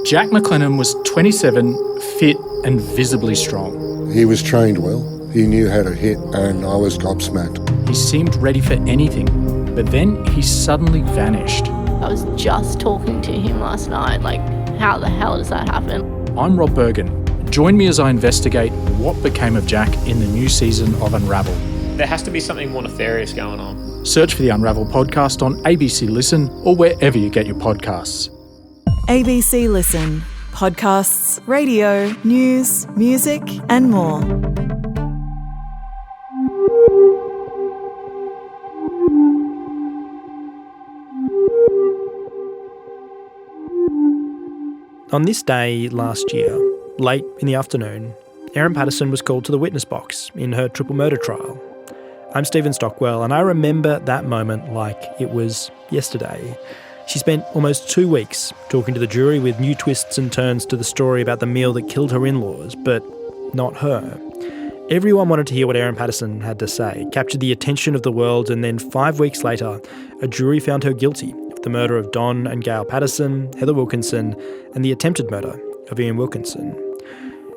Jack McLennan was 27, fit and visibly strong. He was trained well. He knew how to hit, and I was gobsmacked. He seemed ready for anything, but then he suddenly vanished. I was just talking to him last night, like, how the hell does that happen? I'm Rob Bergen. Join me as I investigate what became of Jack in the new season of Unravel. There has to be something more nefarious going on. Search for the Unravel podcast on ABC Listen or wherever you get your podcasts. ABC Listen. Podcasts, radio, news, music and more. On this day last year, late in the afternoon, Erin Patterson was called to the witness box in her triple murder trial. I'm Stephen Stockwell, and I remember that moment like it was yesterday. She spent almost 2 weeks talking to the jury with new twists and turns to the story about the meal that killed her in-laws, but not her. Everyone wanted to hear what Erin Patterson had to say, captured the attention of the world, and then 5 weeks later, a jury found her guilty of the murder of Don and Gail Patterson, Heather Wilkinson, and the attempted murder of Ian Wilkinson.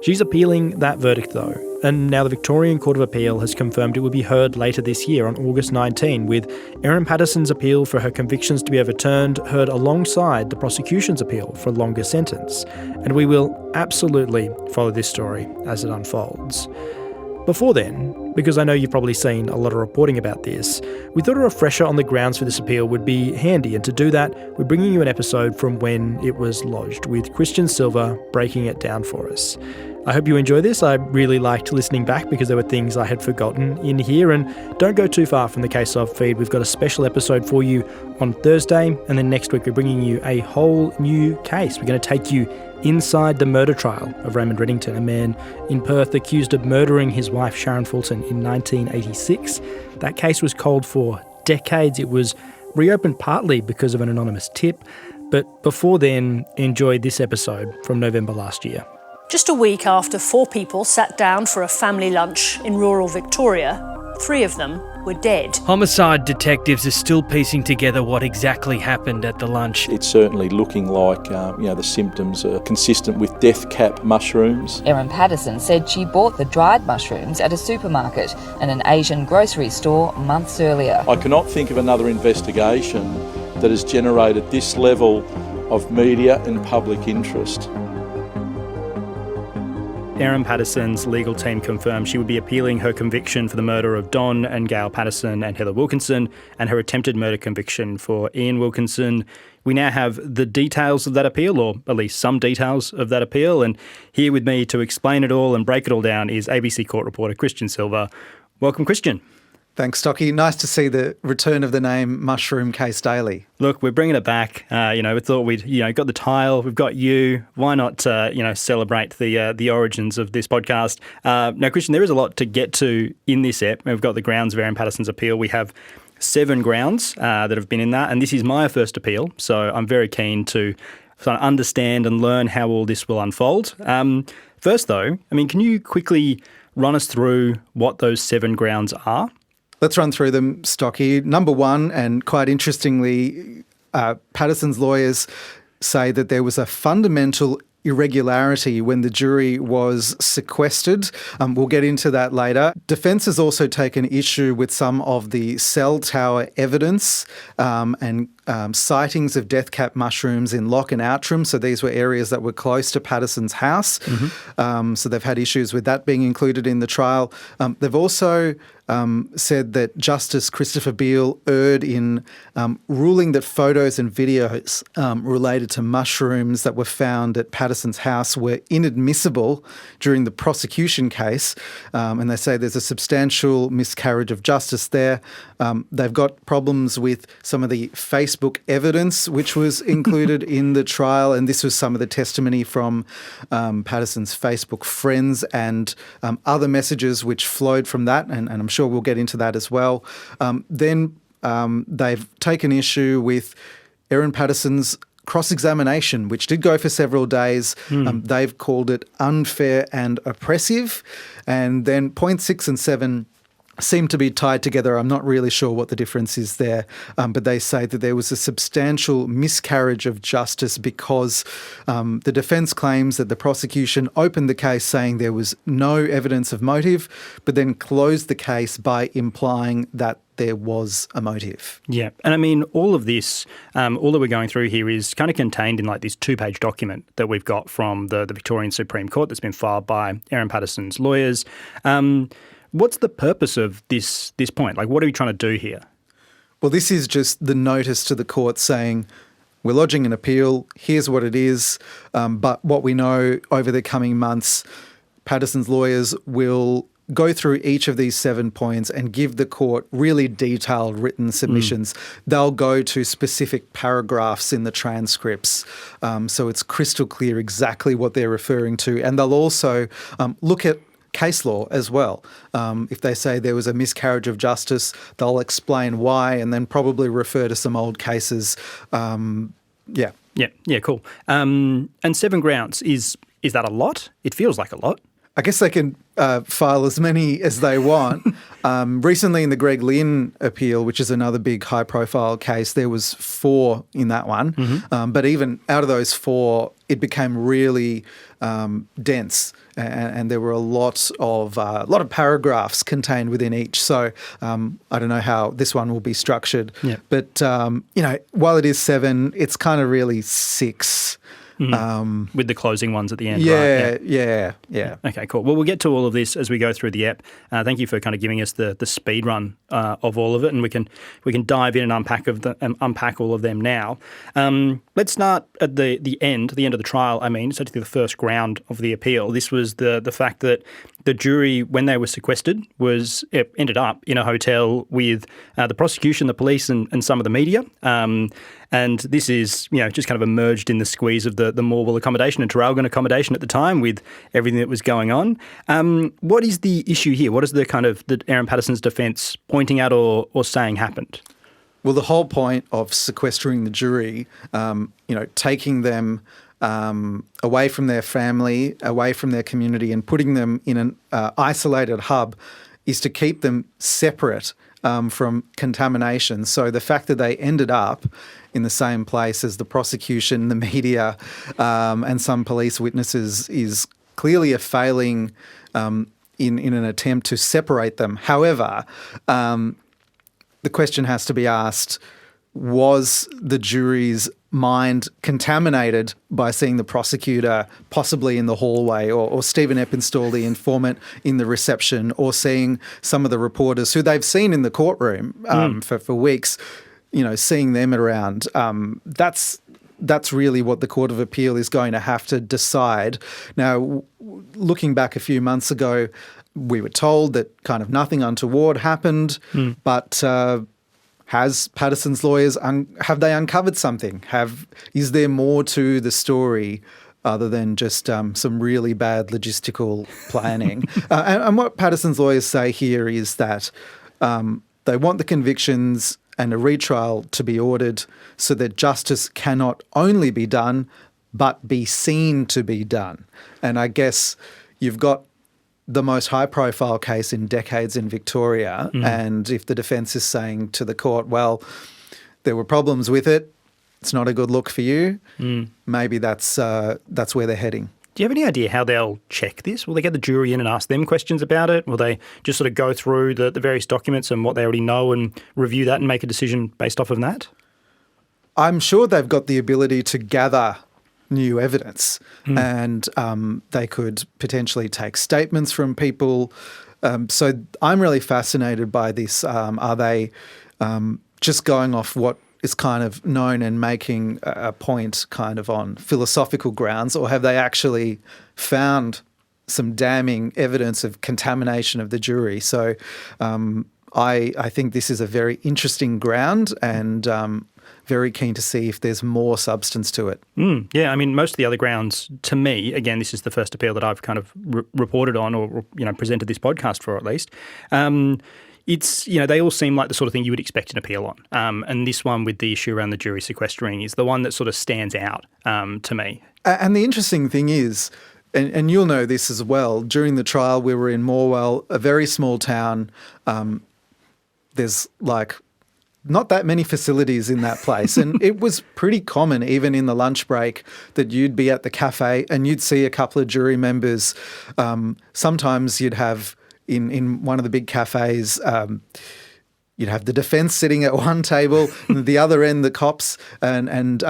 She's appealing that verdict though, and now the Victorian Court of Appeal has confirmed it will be heard later this year on August 19, with Erin Patterson's appeal for her convictions to be overturned heard alongside the prosecution's appeal for a longer sentence. And we will absolutely follow this story as it unfolds. Before then, because I know you've probably seen a lot of reporting about this, we thought a refresher on the grounds for this appeal would be handy, and to do that, we're bringing you an episode from when it was lodged, with Kristian Silva breaking it down for us. I hope you enjoy this. I really liked listening back because there were things I had forgotten in here, and don't go too far from the Case Of feed. We've got a special episode for you on Thursday, and then next week we're bringing you a whole new case. We're going to take you inside the murder trial of Raymond Reddington, a man in Perth accused of murdering his wife Sharon Fulton in 1986. That case was cold for decades. It was reopened partly because of an anonymous tip, but before then, enjoy this episode from November last year. Just a week after 4 people sat down for a family lunch in rural Victoria, 3 of them were dead. Homicide detectives are still piecing together what exactly happened at the lunch. It's certainly looking like the symptoms are consistent with death cap mushrooms. Erin Patterson said she bought the dried mushrooms at a supermarket and an Asian grocery store months earlier. I cannot think of another investigation that has generated this level of media and public interest. Erin Patterson's legal team confirmed she would be appealing her conviction for the murder of Don and Gail Patterson and Heather Wilkinson, and her attempted murder conviction for Ian Wilkinson. We now have the details of that appeal, or at least some details of that appeal, and here with me to explain it all and break it all down is ABC Court reporter Kristian Silva. Welcome, Kristian. Thanks, Stocky. Nice to see the return of the name Mushroom Case Daily. Look, we're bringing it back. We thought we'd, got the tile, we've got you. Why not, celebrate the origins of this podcast? Now, Kristian, there is a lot to get to in this ep. We've got the grounds of Erin Patterson's appeal. We have 7 grounds that have been in that, and this is my first appeal, so I'm very keen to sort of understand and learn how all this will unfold. First, though, can you quickly run us through what those 7 grounds are? Let's run through them, Stocky. Number 1, and quite interestingly, Patterson's lawyers say that there was a fundamental irregularity when the jury was sequestered. We'll get into that later. Defence has also taken issue with some of the cell tower evidence and sightings of death cap mushrooms in Lock and Outram. So these were areas that were close to Patterson's house. Mm-hmm. So they've had issues with that being included in the trial. They've also said that Justice Christopher Beale erred in ruling that photos and videos related to mushrooms that were found at Patterson's house were inadmissible during the prosecution case. And they say there's a substantial miscarriage of justice there. They've got problems with some of the Facebook evidence which was included in the trial, and this was some of the testimony from Patterson's Facebook friends and other messages which flowed from that, and I'm sure we'll get into that as well. Then they've taken issue with Erin Patterson's cross-examination, which did go for several days. They've called it unfair and oppressive. And then points 6 and 7 seem to be tied together. I'm not really sure what the difference is there, but they say that there was a substantial miscarriage of justice because the defence claims that the prosecution opened the case saying there was no evidence of motive, but then closed the case by implying that there was a motive. Yeah. And I mean, all of this, all that we're going through here is kind of contained in like this 2-page document that we've got from the Victorian Supreme Court that's been filed by Erin Patterson's lawyers. What's the purpose of this point? Like, what are we trying to do here? Well, this is just the notice to the court saying, we're lodging an appeal, here's what it is, but what we know over the coming months, Patterson's lawyers will go through each of these 7 points and give the court really detailed written submissions. They'll go to specific paragraphs in the transcripts, so it's crystal clear exactly what they're referring to. And they'll also look at case law as well. If they say there was a miscarriage of justice, they'll explain why and then probably refer to some old cases. Yeah, cool. And 7 grounds, is that a lot? It feels like a lot. I guess they can file as many as they want. Recently in the Greg Lynn appeal, which is another big high-profile case, there was 4 in that one. But even out of those 4, it became really dense, and there were a lot of paragraphs contained within each. So I don't know how this one will be structured. Yeah. But while it is 7, it's kind of really 6. With the closing ones at the end, right? Yeah. Yeah. Okay, cool. Well, we'll get to all of this as we go through the app. Thank you for kind of giving us the speed run of all of it, and we can dive in and unpack all of them now. Let's start at the end of the trial. So to the first ground of the appeal. This was the fact that the jury, when they were sequestered, ended up in a hotel with the prosecution, the police, and some of the media. And this is, just kind of emerged in the squeeze of the Morwell accommodation and Traralgon accommodation at the time with everything that was going on. What is the issue here? What is the kind of the Erin Patterson's defence pointing at or saying happened? Well, the whole point of sequestering the jury, taking them away from their family, away from their community, and putting them in an isolated hub is to keep them separate from contamination. So the fact that they ended up in the same place as the prosecution, the media, and some police witnesses is clearly a failing in an attempt to separate them. However, the question has to be asked, was the jury's mind contaminated by seeing the prosecutor possibly in the hallway, or Stephen Eppenstall, the informant, in the reception, or seeing some of the reporters who they've seen in the courtroom for weeks, seeing them around? That's really what the Court of Appeal is going to have to decide. Now, looking back a few months ago, we were told that kind of nothing untoward happened, but has Patterson's lawyers, have they uncovered something? Is there more to the story other than just some really bad logistical planning? And what Patterson's lawyers say here is that they want the convictions and a retrial to be ordered so that justice cannot only be done, but be seen to be done. And I guess you've got the most high-profile case in decades in Victoria, and if the defence is saying to the court, well, there were problems with it, it's not a good look for you, maybe that's where they're heading. Do you have any idea how they'll check this? Will they get the jury in and ask them questions about it? Will they just sort of go through the various documents and what they already know and review that and make a decision based off of that? I'm sure they've got the ability to gather new evidence, and they could potentially take statements from people. So I'm really fascinated by this. Are they just going off what is kind of known and making a point kind of on philosophical grounds, or have they actually found some damning evidence of contamination of the jury? So I think this is a very interesting ground, and very keen to see if there's more substance to it. Yeah, I mean, most of the other grounds, to me, again, this is the first appeal that I've kind of reported on, or presented this podcast for, at least. It's, they all seem like the sort of thing you would expect an appeal on. And this one with the issue around the jury sequestering is the one that sort of stands out to me. And the interesting thing is, and you'll know this as well, during the trial we were in Morwell, a very small town. There's like not that many facilities in that place. And it was pretty common, even in the lunch break, that you'd be at the cafe and you'd see a couple of jury members. Sometimes you'd have, in one of the big cafes, you'd have the defence sitting at one table, and at the other end the cops, and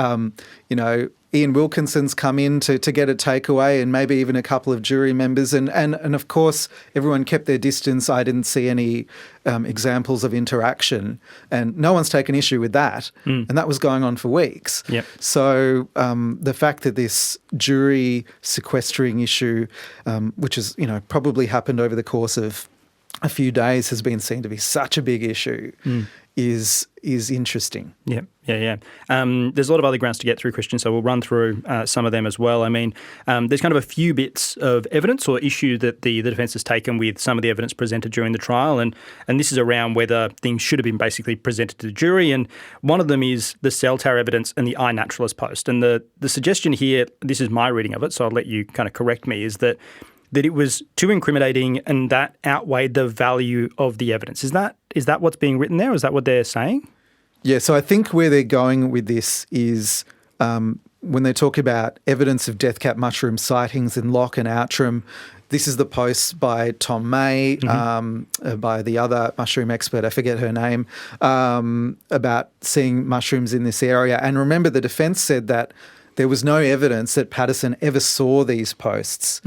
you know, Ian Wilkinson's come in to get a takeaway, and maybe even a couple of jury members. And of course, everyone kept their distance. I didn't see any examples of interaction, and no one's taken issue with that. And that was going on for weeks. Yep. So the fact that this jury sequestering issue, which has, you know, probably happened over the course of a few days, has been seen to be such a big issue is interesting. Yeah. There's a lot of other grounds to get through, Kristian, so we'll run through some of them as well. I mean, there's kind of a few bits of evidence or issue that the defence has taken with some of the evidence presented during the trial, and this is around whether things should have been basically presented to the jury, and one of them is the cell tower evidence and the iNaturalist post. And the suggestion here, this is my reading of it, so I'll let you kind of correct me, is that it was too incriminating and that outweighed the value of the evidence. Is that what's being written there? Is that what they're saying? Yeah, so I think where they're going with this is when they talk about evidence of death cap mushroom sightings in Loch and Outram. This is the post by Tom May, by the other mushroom expert, I forget her name, about seeing mushrooms in this area. And remember, the defence said that there was no evidence that Patterson ever saw these posts.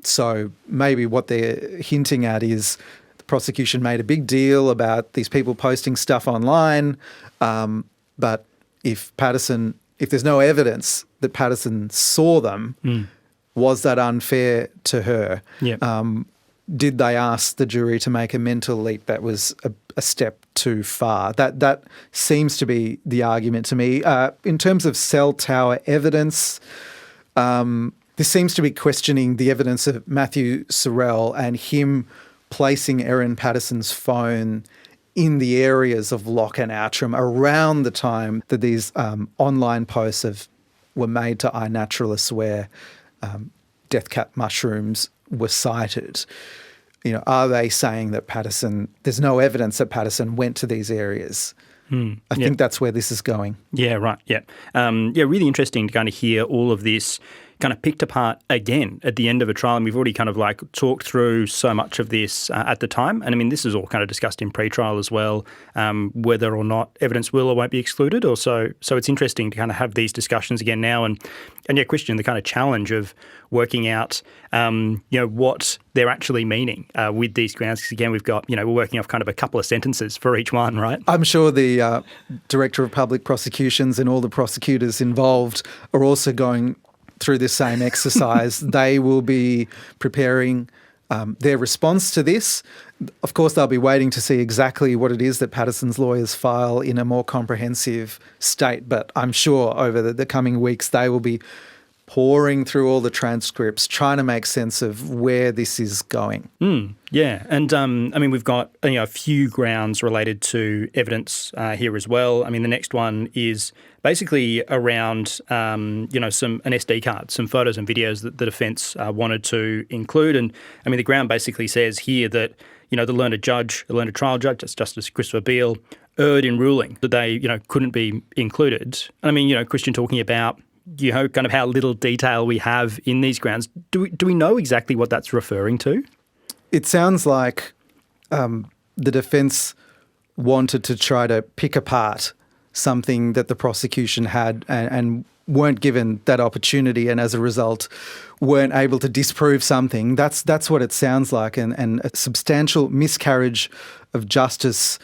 So maybe what they're hinting at is the prosecution made a big deal about these people posting stuff online, but if there's no evidence that Patterson saw them, was that unfair to her? Yep. Did they ask the jury to make a mental leap that was a step too far? That seems to be the argument to me. In terms of cell tower evidence, this seems to be questioning the evidence of Matthew Sorrell and him placing Erin Patterson's phone in the areas of Loch and Outram around the time that these online posts were made to iNaturalists where death cap mushrooms were cited. You know, are they saying that there's no evidence that Patterson went to these areas? I think that's where this is going. Yeah, right, yeah. Really interesting to kind of hear all of this kind of picked apart again at the end of a trial, and we've already kind of like talked through so much of this at the time. And I mean, this is all kind of discussed in pre-trial as well, whether or not evidence will or won't be excluded. So it's interesting to kind of have these discussions again now. And yeah, Kristian, the kind of challenge of working out, what they're actually meaning with these grounds. Because again, we've got, we're working off kind of a couple of sentences for each one, right? I'm sure the Director of Public Prosecutions and all the prosecutors involved are also going through this same exercise. They will be preparing their response to this. Of course, they'll be waiting to see exactly what it is that Patterson's lawyers file in a more comprehensive state, but I'm sure over the coming weeks they will be pouring through all the transcripts, trying to make sense of where this is going. Yeah, and we've got a few grounds related to evidence here as well. I mean, the next one is basically around some an SD card, some photos and videos that the defence wanted to include, and I mean the ground basically says here that the learned trial judge, that's Justice Christopher Beale, erred in ruling that they couldn't be included. And I mean Kristian, talking about kind of how little detail we have in these grounds. Do we know exactly what that's referring to? It sounds like the defence wanted to try to pick apart something that the prosecution had and weren't given that opportunity, and as a result weren't able to disprove something. That's what it sounds like, and a substantial miscarriage of justice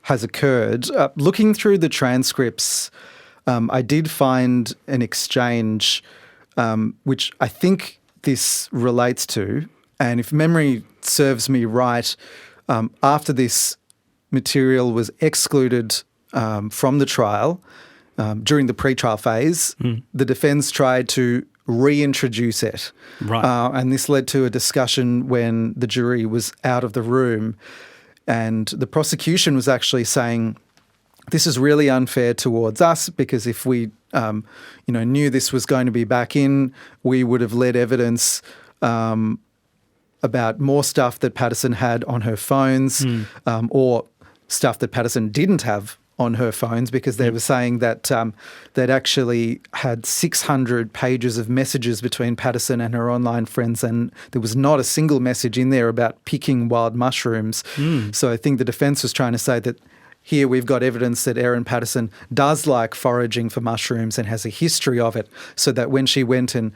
has occurred. Looking through the transcripts, I did find an exchange which I think this relates to, and if memory serves me right, after this material was excluded from the trial, during the pre-trial phase, the defence tried to reintroduce it. Right. And this led to a discussion when the jury was out of the room, and the prosecution was actually saying this is really unfair towards us because if we, knew this was going to be back in, we would have led evidence about more stuff that Patterson had on her phones or stuff that Patterson didn't have on her phones, because they were saying that they'd actually had 600 pages of messages between Patterson and her online friends, and there was not a single message in there about picking wild mushrooms. So I think the defence was trying to say that here we've got evidence that Erin Patterson does like foraging for mushrooms and has a history of it, so that when she went and,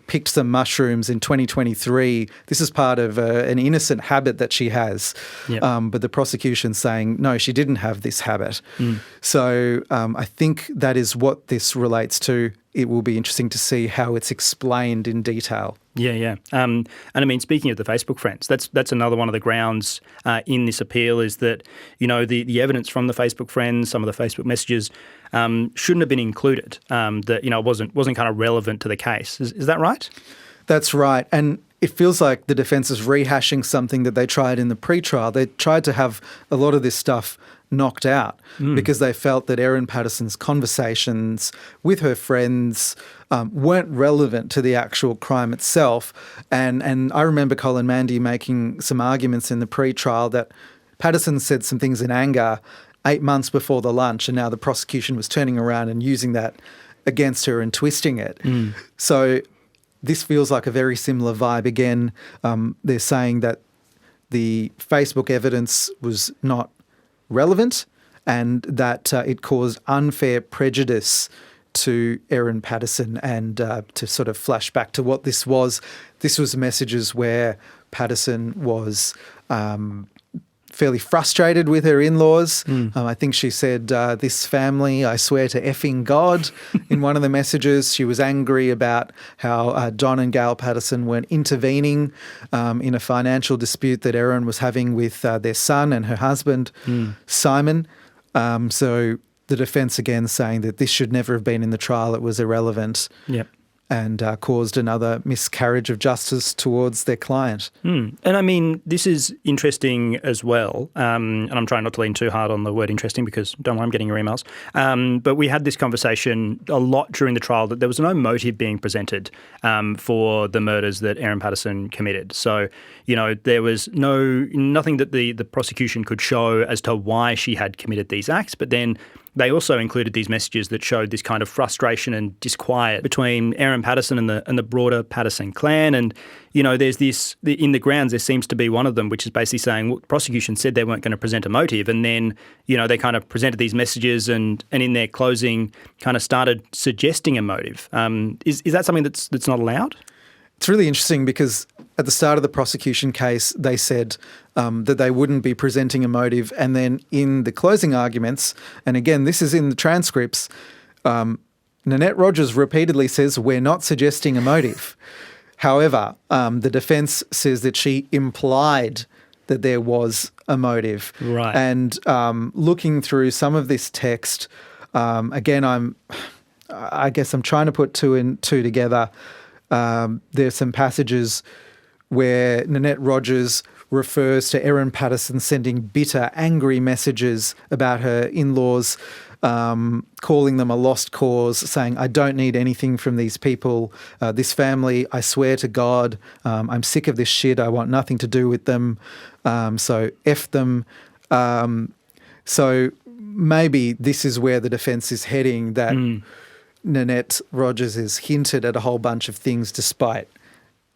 picked some mushrooms in 2023, this is part of an innocent habit that she has. Yep. But the prosecution's saying, no, she didn't have this habit. So I think that is what this relates to. It will be interesting to see how it's explained in detail. Yeah. And I mean, speaking of the Facebook friends, that's another one of the grounds in this appeal is that, the evidence from the Facebook friends, some of the Facebook messages shouldn't have been included, that, wasn't kind of relevant to the case. Is that right? That's right. And it feels like the defence is rehashing something that they tried in the pre-trial. They tried to have a lot of this stuff knocked out because they felt that Erin Patterson's conversations with her friends weren't relevant to the actual crime itself. And I remember Colin Mandy making some arguments in the pre-trial that Patterson said some things in anger 8 months before the lunch, and now the prosecution was turning around and using that against her and twisting it. So this feels like a very similar vibe again. They're saying that the Facebook evidence was not relevant and that it caused unfair prejudice to Erin Patterson, and to sort of flash back to what this was messages where Patterson was fairly frustrated with her in-laws. I think she said, this family, I swear to effing God, in one of the messages. She was angry about how Don and Gail Patterson weren't intervening in a financial dispute that Erin was having with their son and her husband, Simon. So the defence again saying that this should never have been in the trial, it was irrelevant. Yep. And caused another miscarriage of justice towards their client. And I mean, this is interesting as well, and I'm trying not to lean too hard on the word interesting because don't worry, I'm getting your emails. But we had this conversation a lot during the trial that there was no motive being presented for the murders that Erin Patterson committed. So, there was nothing that the prosecution could show as to why she had committed these acts, but then they also included these messages that showed this kind of frustration and disquiet between Erin Patterson and the broader Patterson clan. And, there's this, in the grounds, there seems to be one of them, which is basically saying, well, the prosecution said they weren't going to present a motive. And then, they kind of presented these messages and in their closing kind of started suggesting a motive. Is that something that's not allowed? It's really interesting because at the start of the prosecution case, they said that they wouldn't be presenting a motive. And then in the closing arguments, and again, this is in the transcripts, Nanette Rogers repeatedly says, we're not suggesting a motive. However, the defence says that she implied that there was a motive. Right. And looking through some of this text, again, I guess I'm trying to put two and two together. There's some passages where Nanette Rogers refers to Erin Patterson sending bitter, angry messages about her in-laws, calling them a lost cause, saying, I don't need anything from these people. This family, I swear to God, I'm sick of this shit. I want nothing to do with them. So F them. So maybe this is where the defence is heading, that Nanette Rogers has hinted at a whole bunch of things despite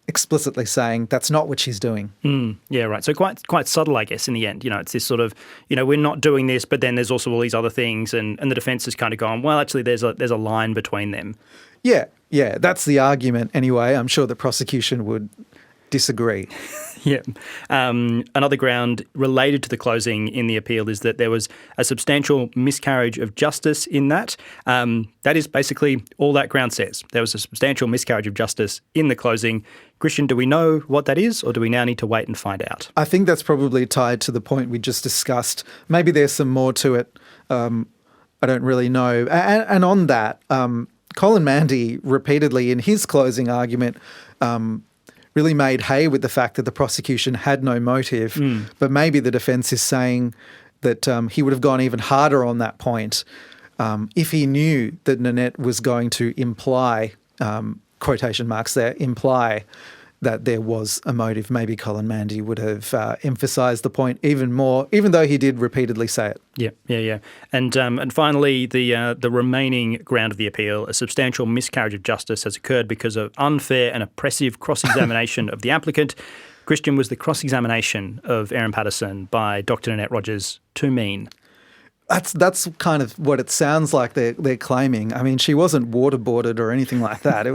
explicitly saying that's not what she's doing. Yeah, right. So quite subtle, I guess, in the end. It's this sort of, we're not doing this, but then there's also all these other things, and the defence is kind of going, well, actually, there's a line between them. Yeah, that's the argument anyway. I'm sure the prosecution would disagree. Yeah. Another ground related to the closing in the appeal is that there was a substantial miscarriage of justice in that. That is basically all that ground says. There was a substantial miscarriage of justice in the closing. Kristian, do we know what that is, or do we now need to wait and find out? I think that's probably tied to the point we just discussed. Maybe there's some more to it. I don't really know. And on that, Colin Mandy repeatedly in his closing argument really made hay with the fact that the prosecution had no motive, but maybe the defence is saying that he would have gone even harder on that point if he knew that Nanette was going to imply, quotation marks there, imply that there was a motive. Maybe Colin Mandy would have emphasised the point even more, even though he did repeatedly say it. Yeah. And finally, the remaining ground of the appeal, a substantial miscarriage of justice has occurred because of unfair and oppressive cross-examination of the applicant. Kristian, was the cross-examination of Erin Patterson by Dr. Nanette Rogers too mean? That's kind of what it sounds like they're claiming. I mean, she wasn't waterboarded or anything like that.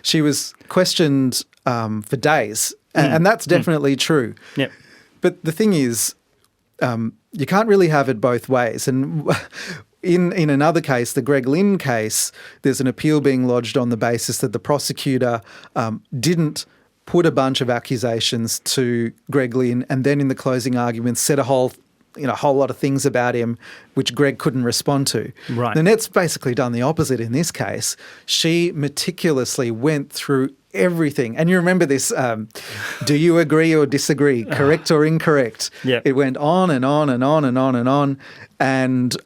She was questioned for days, and that's definitely true. Yep. But the thing is, you can't really have it both ways. And in another case, the Greg Lynn case, there's an appeal being lodged on the basis that the prosecutor didn't put a bunch of accusations to Greg Lynn, and then in the closing arguments said a whole lot of things about him which Greg couldn't respond to. Right. Nanette's basically done the opposite in this case. She meticulously went through everything. And you remember this, do you agree or disagree, correct or incorrect? Yep. It went on and on and on and on and on. And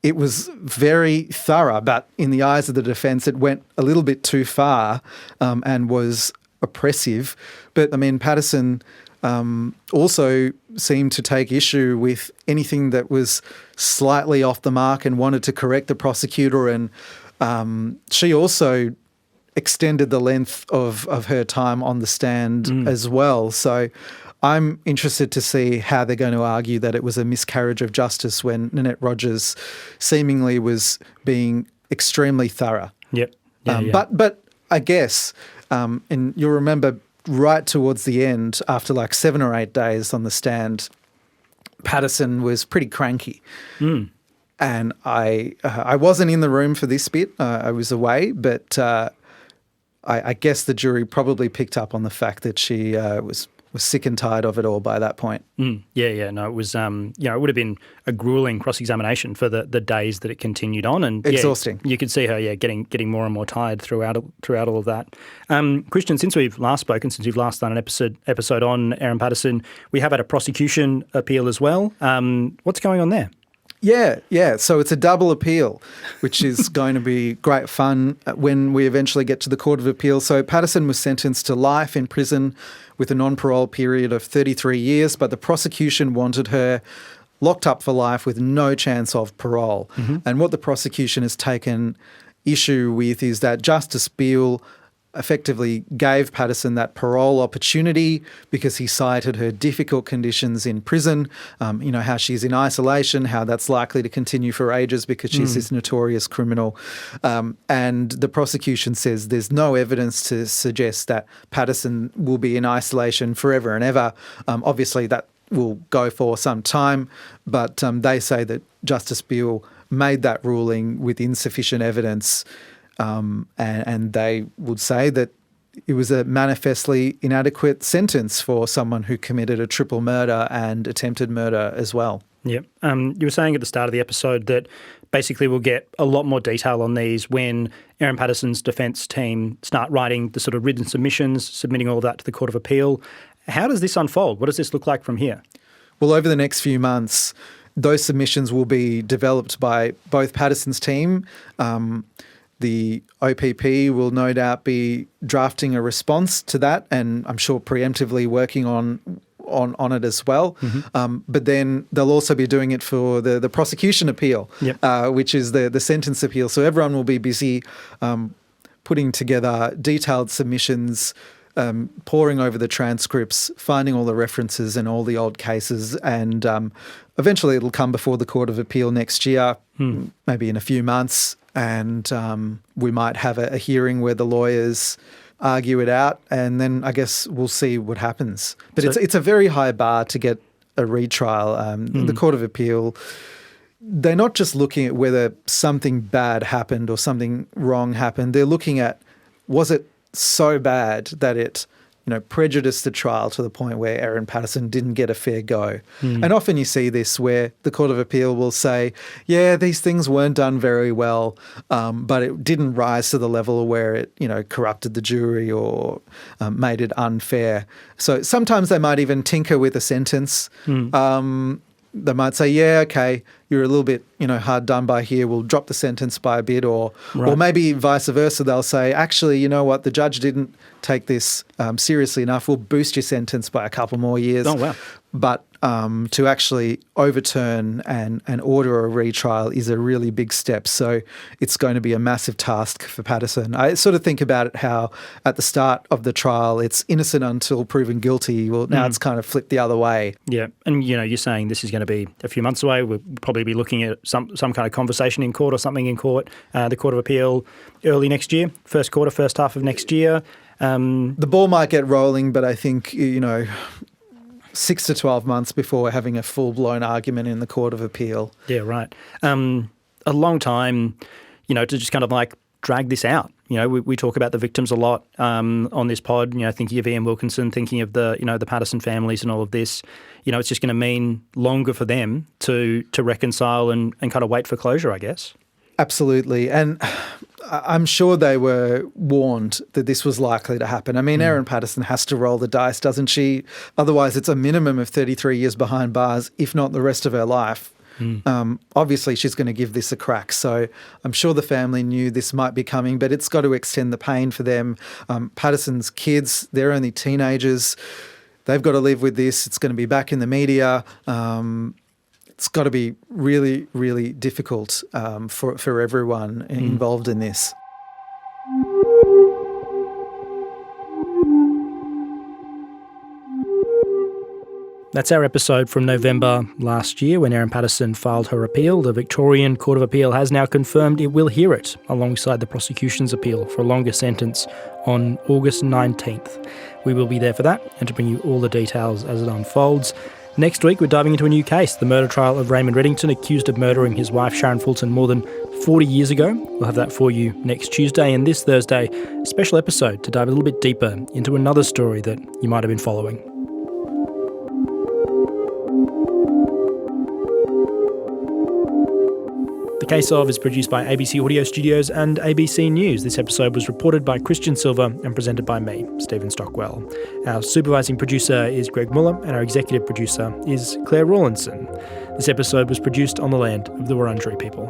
it was very thorough, but in the eyes of the defence, it went a little bit too far and was oppressive. But, I mean, Patterson also seemed to take issue with anything that was slightly off the mark and wanted to correct the prosecutor. And she also extended the length of her time on the stand as well. So I'm interested to see how they're going to argue that it was a miscarriage of justice when Nanette Rogers seemingly was being extremely thorough. Yep. But I guess, and you'll remember right towards the end, after like 7 or 8 days on the stand, Patterson was pretty cranky. And I wasn't in the room for this bit. I was away, but I guess the jury probably picked up on the fact that she was sick and tired of it all by that point. Yeah. No, it was, it would have been a gruelling cross-examination for the days that it continued on. And exhausting. You could see her, getting more and more tired throughout all of that. Kristian, since we've last spoken, since you've last done an episode on Erin Patterson, we have had a prosecution appeal as well. What's going on there? Yeah. So it's a double appeal, which is going to be great fun when we eventually get to the Court of Appeal. So Patterson was sentenced to life in prison with a non-parole period of 33 years, but the prosecution wanted her locked up for life with no chance of parole. And what the prosecution has taken issue with is that Justice Beale effectively gave Patterson that parole opportunity because he cited her difficult conditions in prison, how she's in isolation, how that's likely to continue for ages because she's this notorious criminal. And the prosecution says there's no evidence to suggest that Patterson will be in isolation forever and ever. Obviously, that will go for some time, but they say that Justice Beale made that ruling with insufficient evidence. And they would say that it was a manifestly inadequate sentence for someone who committed a triple murder and attempted murder as well. Yep. You were saying at the start of the episode that basically we'll get a lot more detail on these when Erin Patterson's defence team start writing the sort of written submissions, submitting all of that to the Court of Appeal. How does this unfold? What does this look like from here? Well, over the next few months, those submissions will be developed by both Patterson's team. The OPP will no doubt be drafting a response to that, and I'm sure preemptively working on it as well. But then they'll also be doing it for the prosecution appeal, which is the sentence appeal. So everyone will be busy putting together detailed submissions, poring over the transcripts, finding all the references and all the old cases, and eventually it'll come before the Court of Appeal next year, maybe in a few months. And we might have a hearing where the lawyers argue it out, and then I guess we'll see what happens. But it's a very high bar to get a retrial. The Court of Appeal, they're not just looking at whether something bad happened or something wrong happened. They're looking at, was it so bad that it prejudiced the trial to the point where Erin Patterson didn't get a fair go. And often you see this where the Court of Appeal will say, yeah, these things weren't done very well, but it didn't rise to the level where it, corrupted the jury or made it unfair. So sometimes they might even tinker with a sentence. they might say, yeah, okay, you're a little bit, hard done by here. We'll drop the sentence by a bit, or maybe vice versa. They'll say, actually, you know what, the judge didn't take this seriously enough. We'll boost your sentence by a couple more years. Oh, wow. But to actually overturn and order a retrial is a really big step. So it's going to be a massive task for Patterson. I sort of think about it how at the start of the trial it's innocent until proven guilty. Well, now it's kind of flipped the other way. Yeah, and you're saying this is going to be a few months away. We'll probably be looking at some kind of conversation in court or something in court, the Court of Appeal early next year, first half of next year. The ball might get rolling, but I think, 6 to 12 months before we're having a full-blown argument in the Court of Appeal. Yeah, right. A long time, to just kind of like drag this out. We talk about the victims a lot on this pod, thinking of Ian Wilkinson, thinking of the Patterson families and all of this. It's just going to mean longer for them to reconcile and kind of wait for closure, I guess. Absolutely. And I'm sure they were warned that this was likely to happen. I mean, Erin Patterson has to roll the dice, doesn't she? Otherwise, it's a minimum of 33 years behind bars, if not the rest of her life. Obviously, she's going to give this a crack. So I'm sure the family knew this might be coming, but it's got to extend the pain for them. Patterson's kids, they're only teenagers. They've got to live with this. It's going to be back in the media. It's got to be really, really difficult for everyone involved in this. That's our episode from November last year when Erin Patterson filed her appeal. The Victorian Court of Appeal has now confirmed it will hear it alongside the prosecution's appeal for a longer sentence on August 19th. We will be there for that and to bring you all the details as it unfolds. Next week, we're diving into a new case, the murder trial of Raymond Reddington, accused of murdering his wife Sharon Fulton more than 40 years ago. We'll have that for you next Tuesday, and this Thursday, a special episode to dive a little bit deeper into another story that you might have been following. The Case Of is produced by ABC Audio Studios and ABC News. This episode was reported by Kristian Silva and presented by me, Stephen Stockwell. Our supervising producer is Greg Muller and our executive producer is Claire Rawlinson. This episode was produced on the land of the Wurundjeri people.